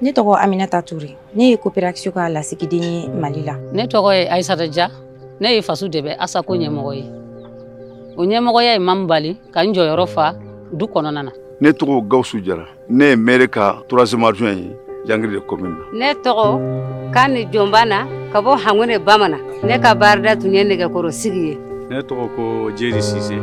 Ne tɔgɔ Aminata Touré. Ne ye coopération ka lasigiden ye Mali la. Ne tɔgɔ ye Aïssata Dia. Ne ye faso dɛbɛ Asako ɲɛmɔgɔ ye. O ɲɛmɔgɔya ye Mamu Bali ka n jɔyɔrɔ fa du kɔnɔna na. Ne tɔgɔ Gawusu Jara. Ne ye maire ka 3e adjoint ye Jangiri de commune na. Ne tɔgɔ Kani Jombana ka bɔ Hangone Bamana. Ne ka baarada tun ye nɛgɛkɔrɔsigi ye. Ne tɔgɔ ko Jeri Sise.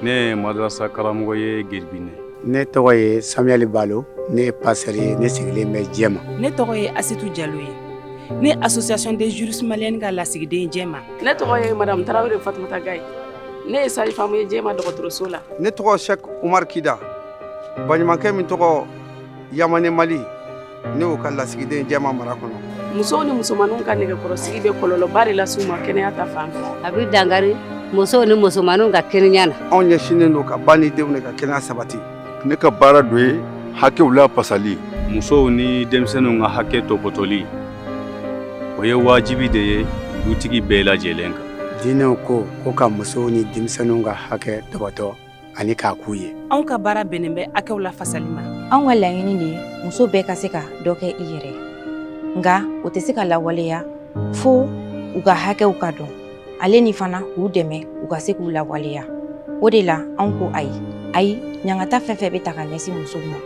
Ne ye madrasa karamɔgɔ ye Gerbine. Ne tɔgɔ ye Samuel Balo. Ne ye pasteur ye, ne sigilen bɛ Jɛma. Ne tɔgɔ ye Asitu Diallo ye. Ne association des juristes maliennes ka lasigiden Jɛma. Ne tɔgɔ ye madame Tarawele Fatumata Gaye. Ne ye sage-femme ye Jɛma dɔgɔtɔrɔso la. Ne tɔgɔ Cheikh Umar Kida. Baɲumankɛ min tɔgɔ Yamane Mali. Ne y'o ka lasigiden Jɛma mara kɔnɔ. Musow ni musomanninw ka nɛgɛkɔrɔsigi bɛ kɔlɔlɔba de las'u ma kɛnɛya ta fan fɛ. A bɛ dankari musow ni musomanninw ka kɛnɛya na. Anw ɲɛsinnen don ka ba ni denw de ka kɛnɛya sabati. Ne ka baara dɔ ye hakɛw la pasali. Musow ni denmisɛnninw ka hakɛ tɔpɔtɔli. O ye wajibi de ye dutigi bɛɛ lajɛlen kan. Diinɛw ko ka musow ni denmisɛnninw ka hakɛ tɔbɔtɔ ani k'a k'u ye. Anw ka baara bɛnnen bɛ hakɛw la fasali ma. Anw ka laɲini de ye muso bɛɛ ka se ka dɔ kɛ i yɛrɛ. Nka o tɛ se ka lawaleya fo u ka hakɛw ka dɔn. Ale ni fana k'u dɛmɛ u ka se k'u lawaleya. O de la anw ko ayi ɲangata fɛn fɛn bɛ ta ka ɲɛsin musow ma